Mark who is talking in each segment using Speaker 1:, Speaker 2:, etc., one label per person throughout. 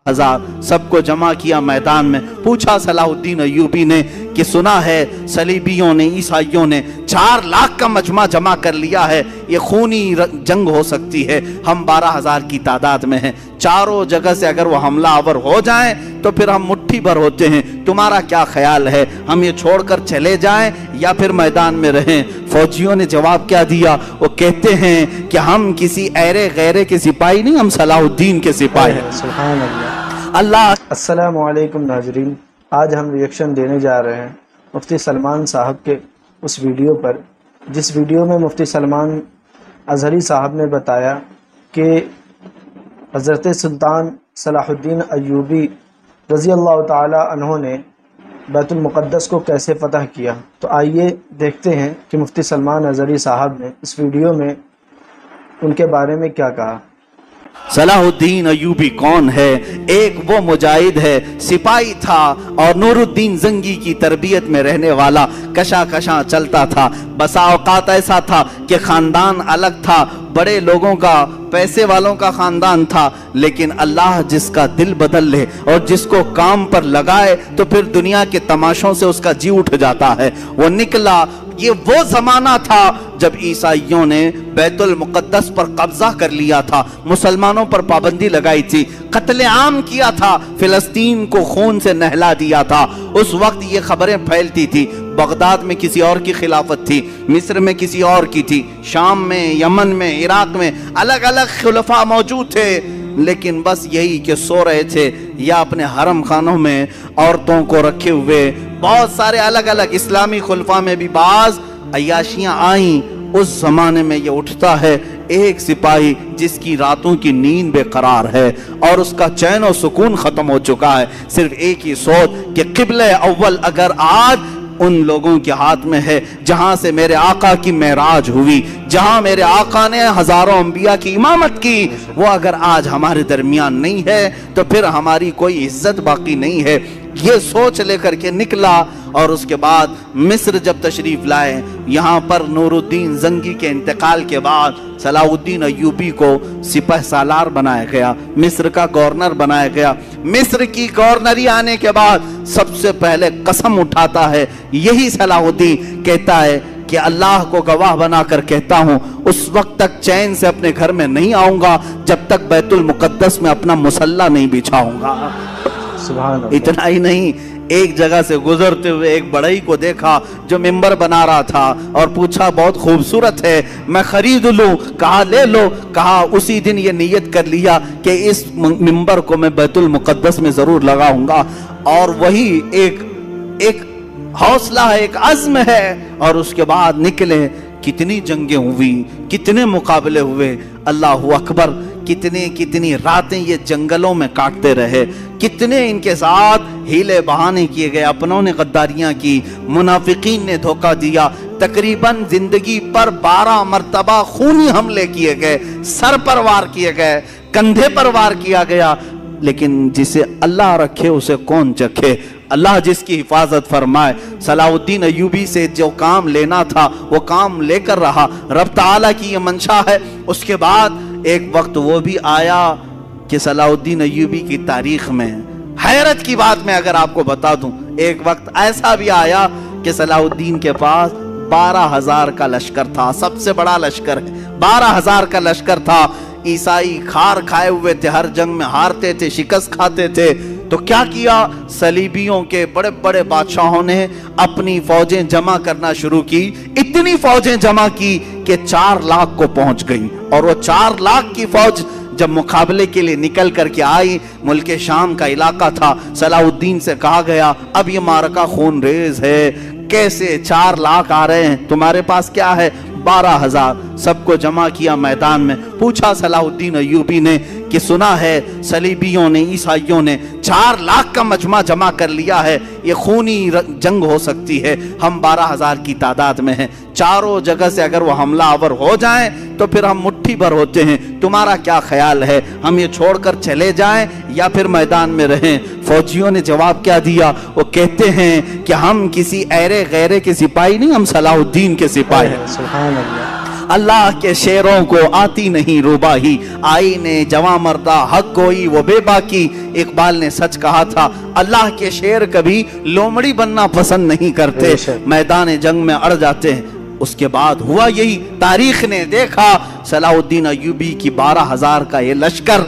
Speaker 1: हजार सबको जमा किया मैदान में। पूछा सलाहुद्दीन अय्यूबी ने कि सुना है सलीबियों ने, ईसाइयों ने 4 लाख का मजमा जमा कर लिया है, ये खूनी जंग हो सकती है, हम 12,000 की तादाद में हैं, चारों जगह से अगर वो हमलावर हो जाएं तो फिर हम मुट्ठी भर होते हैं, तुम्हारा क्या ख्याल है, हम ये छोड़कर चले जाएं या फिर मैदान में रहें? फौजियों ने जवाब क्या दिया? वो कहते हैं कि हम किसी ऐरे गैरे के सिपाही नहीं, हम सलाहुद्दीन के सिपाही हैं।
Speaker 2: सुभान अल्लाह। अस्सलामु अलैकुम नाज़रीन, आज हम रिएक्शन देने जा रहे हैं मुफ्ती सलमान साहब के उस वीडियो पर, जिस वीडियो में मुफ्ती सलमान अज़हरी साहब ने बताया कि हज़रत सुल्तान सलाहुद्दीन अय्यूबी रज़ी अल्लाह ताला अन्हु ने बैतुल मुक़द्दस को कैसे फ़तह किया। तो आइए देखते हैं कि मुफ्ती सलमान अज़हरी साहब ने इस वीडियो में उनके बारे में क्या कहा।
Speaker 1: सलाहुद्दीन अय्यूबी कौन है? एक वो मुजाहिद है, सिपाही था और नूरुद्दीन जंगी की तरबियत में रहने वाला, कशा कशा चलता था। बसा औकात ऐसा था कि ख़ानदान अलग था, बड़े लोगों का, पैसे वालों का ख़ानदान था, लेकिन अल्लाह जिसका दिल बदल ले और जिसको काम पर लगाए तो फिर दुनिया के तमाशों से उसका जी उठ जाता है। वो निकला। ये वो ज़माना था जब ईसाइयों ने बैतुल मुक़द्दस पर कब्ज़ा कर लिया था, मुसलमानों पर पाबंदी लगाई थी, कत्ले आम किया था, फ़िलिस्तीन को खून से नहला दिया था। उस वक्त ये खबरें फैलती थी। बगदाद में किसी और की खिलाफत थी, मिस्र में किसी और की थी, शाम में, यमन में, इराक में अलग अलग खुलफा मौजूद थे, लेकिन बस यही कि सो रहे थे या अपने हरम खानों में औरतों को रखे हुए। बहुत सारे अलग अलग इस्लामी खुलफा में भी बाज अय्याशियाँ आईं। उस ज़माने में ये उठता है एक सिपाही जिसकी रातों की नींद बेकरार है और उसका चैन और सुकून ख़त्म हो चुका है। सिर्फ एक ही सोच कि क़िबले अव्वल अगर आज उन लोगों के हाथ में है जहां से मेरे आका की मेराज हुई, जहां मेरे आका ने हजारों अंबिया की इमामत की, वो अगर आज हमारे दरमियान नहीं है तो फिर हमारी कोई इज्जत बाकी नहीं है। ये सोच लेकर के निकला और उसके बाद मिस्र जब तशरीफ लाए, यहाँ पर नूरुद्दीन जंगी के इंतकाल के बाद सलाहुद्दीन अय्यूबी को सिपह सालार बनाया गया, मिस्र का गवर्नर बनाया गया। मिस्र की गवर्नरी आने के बाद सबसे पहले कसम उठाता है यही सलाहुद्दीन, कहता है कि अल्लाह को गवाह बनाकर कहता हूँ उस वक्त तक चैन से अपने घर में नहीं आऊँगा जब तक बैतुल मुक़द्दस में अपना मुसल्ला नहीं बिछाऊँगा। इतना ही नहीं, एक जगह से गुजरते हुए एक बढ़ई को देखा जो मिंबर बना रहा था और पूछा बहुत खूबसूरत है, मैं खरीद लूं? कहा ले लो। कहा उसी दिन ये नियत कर लिया कि इस मिंबर को मैं बैतुल मुक़द्दस में जरूर लगाऊंगा। और वही एक हौसला है, एक अज़्म है। और उसके बाद निकले। कितनी जंगें हुई, कितने मुकाबले हुए, अल्लाहु अकबर। कितनी रातें ये जंगलों में काटते रहे, कितने इनके साथ हीले बहाने किए गए, अपनों ने गद्दारियां की, मुनाफिकीन ने धोखा दिया। तकरीबन जिंदगी पर 12 मरतबा खूनी हमले किए गए, सर पर वार किए गए, कंधे पर वार किया गया, लेकिन जिसे अल्लाह रखे उसे कौन चखे। अल्लाह जिसकी हिफाजत फरमाए। सलाहुद्दीन अय्यूबी से जो काम लेना था वो काम लेकर रहा, रब ताला की ये मंशा है। उसके बाद एक वक्त वो भी आया कि सलाहुद्दीन अय्यूबी की तारीख में हैरत की बात मैं अगर आपको बता दूं, एक वक्त ऐसा भी आया कि सलाहुद्दीन के पास 12,000 का लश्कर था, सबसे बड़ा लश्कर है, 12,000 का लश्कर था। ईसाई खार खाए हुए थे, हर जंग में हारते थे, शिकस्त खाते थे। तो क्या किया, सलीबियों के बड़े बड़े बादशाहों ने अपनी फौजें जमा करना शुरू की। इतनी फौजें जमा की कि 4 लाख को पहुंच गई। और वो 4 लाख की फौज जब मुकाबले के लिए निकल करके आई, मुल्क शाम का इलाका था, सलाहुद्दीन से कहा गया अब ये मारका खून रेज है, कैसे 4 लाख आ रहे हैं, तुम्हारे पास क्या है? 12,000 सबको जमा किया मैदान में। पूछा सलाहुद्दीन अय्यूबी ने कि सुना है सलीबियों ने, ईसाइयों ने 4 लाख का मजमा जमा कर लिया है, ये खूनी जंग हो सकती है, हम 12,000 की तादाद में हैं, चारों जगह से अगर वो हमलावर हो जाएं तो फिर हम मुट्ठी भर होते हैं, तुम्हारा क्या ख्याल है, हम ये छोड़कर चले जाएं या फिर मैदान में रहें? फौजियों ने जवाब क्या दिया? वो कहते हैं कि हम किसी ऐरे गैरे के सिपाही नहीं, हम सलाहुद्दीन के सिपाही हैं। अल्लाह के शेरों को आती नहीं रूबाही, आईने जवां मर्दा हक कोई वो बेबाकी। इकबाल ने सच कहा था, अल्लाह के शेर कभी लोमड़ी बनना पसंद नहीं करते, मैदान जंग में अड़ जाते हैं। उसके बाद हुआ यही, तारीख ने देखा सलाहुद्दीन अय्यूबी की 12,000 का ये लश्कर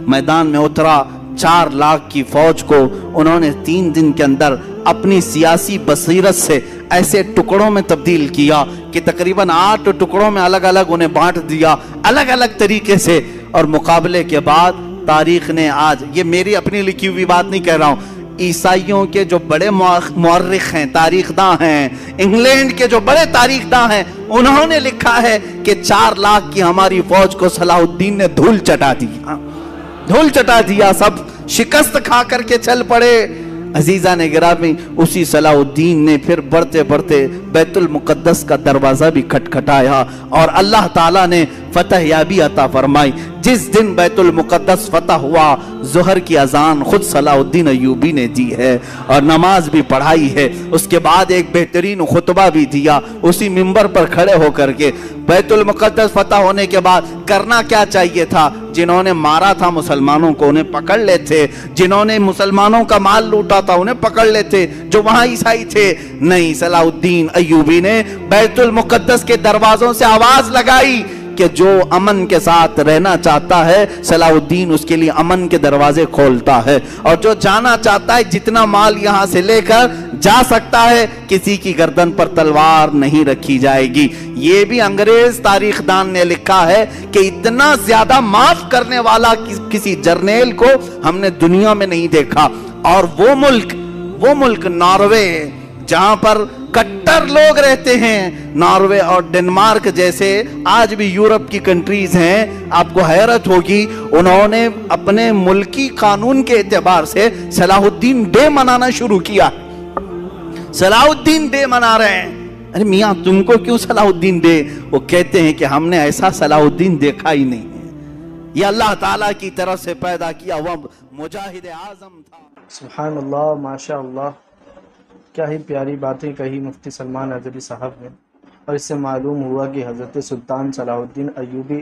Speaker 1: मैदान में उतरा। 4 लाख की फौज को उन्होंने 3 दिन के अंदर अपनी सियासी बसीरत से ऐसे टुकड़ों में तब्दील किया कि तकरीबन 8 टुकड़ों में अलग अलग उन्हें बांट दिया, अलग अलग तरीके से। और मुकाबले के बाद तारीख ने आज, ये मेरी अपनी लिखी हुई बात नहीं कह रहा हूँ, ईसाइयों के जो बड़े मुअर्रिख हैं, तारीखदां हैं, इंग्लैंड के जो बड़े तारीखदां हैं, उन्होंने लिखा है कि 4 लाख की हमारी फौज को सलाहुद्दीन ने धूल चटा दिया, धूल चटा दिया, सब शिकस्त खा करके चल पड़े। अजीजा ने गिरामी, उसी सलाहुद्दीन ने फिर बढ़ते बढ़ते बैतुल मुक़द्दस का दरवाज़ा भी खटखटाया और अल्लाह ताला ने फतह याबी अता फरमाई। जिस दिन बैतुल मुक़द्दस फतह हुआ, ज़ोहर की अजान खुद सलाहुद्दीन अय्यूबी ने दी है और नमाज भी पढ़ाई है। उसके बाद एक बेहतरीन खुतबा भी दिया उसी मिंबर पर खड़े होकर के। बैतुल मुक़द्दस फतह होने के बाद करना क्या चाहिए था? जिन्होंने मारा था मुसलमानों को उन्हें पकड़ लेते, जिन्होंने मुसलमानों का माल लूटा था उन्हें पकड़ लेते, जो वहां ईसाई थे। नहीं, सलाहुद्दीन अय्यूबी ने बैतुल मुक़द्दस के दरवाजों से आवाज लगाई कि जो अमन के साथ रहना चाहता है, सलाहुद्दीन उसके लिए अमन के दरवाजे खोलता है, और जो जाना चाहता है जितना माल यहां से लेकर जा सकता है, किसी की गर्दन पर तलवार नहीं रखी जाएगी। ये भी अंग्रेज तारीखदान ने लिखा है कि इतना ज्यादा माफ करने वाला किसी जर्नेल को हमने दुनिया में नहीं देखा। और वो मुल्क नॉर्वे, जहां पर कट्टर लोग रहते हैं, नॉर्वे और डेनमार्क जैसे आज भी यूरोप की कंट्रीज हैं, आपको हैरत होगी, उन्होंने अपने मुल्की कानून के एतबार से सलाहुद्दीन डे मनाना शुरू किया। सलाहुद्दीन डे मना रहे हैं। अरे मियाँ, तुमको क्यों सलाहुद्दीन डे? वो कहते हैं कि हमने ऐसा सलाहुद्दीन देखा ही नहीं है, ये अल्लाह ताला की तरफ से पैदा किया हुआ मुजाहिद आजम था।
Speaker 2: सुभान अल्लाह, माशा अल्लाह, क्या ही प्यारी बातें कही मुफ्ती सलमान अज़हरी साहब ने। और इससे मालूम हुआ कि हज़रत सुल्तान सलाहुद्दीन अय्यूबी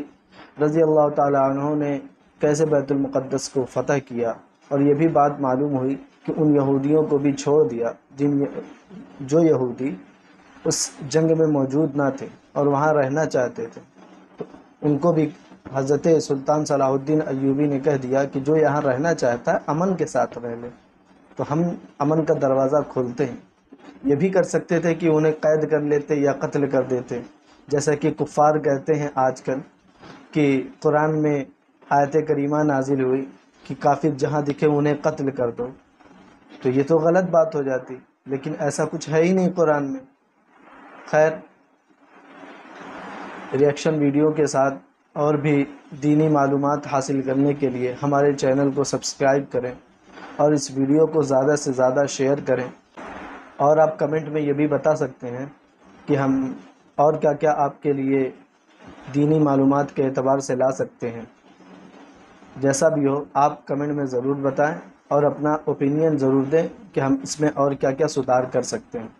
Speaker 2: रज़ी अल्लाह ताला अन्हु ने कैसे बैतुल मुक़द्दस को फ़तह किया। और ये भी बात मालूम हुई कि उन यहूदियों को भी छोड़ दिया जो यहूदी उस जंग में मौजूद ना थे और वहाँ रहना चाहते थे, तो उनको भी हज़रत सुल्तान सलाहुद्दीन अय्यूबी ने कह दिया कि जो यहाँ रहना चाहता है अमन के साथ रह ले, तो हम अमन का दरवाज़ा खोलते हैं। ये भी कर सकते थे कि उन्हें कैद कर लेते या कत्ल कर देते, जैसा कि कुफ़ार कहते हैं आजकल कि कुरान में आयत करीमा नाजिल हुई कि काफिर जहाँ दिखे उन्हें कत्ल कर दो, तो ये तो गलत बात हो जाती, लेकिन ऐसा कुछ है ही नहीं कुरान में। खैर, रिएक्शन वीडियो के साथ और भी दीनी मालूमात हासिल करने के लिए हमारे चैनल को सब्सक्राइब करें और इस वीडियो को ज़्यादा से ज़्यादा शेयर करें। और आप कमेंट में ये भी बता सकते हैं कि हम और क्या क्या आपके लिए दीनी मालूमात के एतबार से ला सकते हैं। जैसा भी हो, आप कमेंट में ज़रूर बताएं और अपना ओपिनियन ज़रूर दें कि हम इसमें और क्या क्या सुधार कर सकते हैं।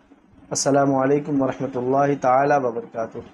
Speaker 2: अस्सलामु अलैकुम वरहमतुल्लाहि ताला व बरकातुहू।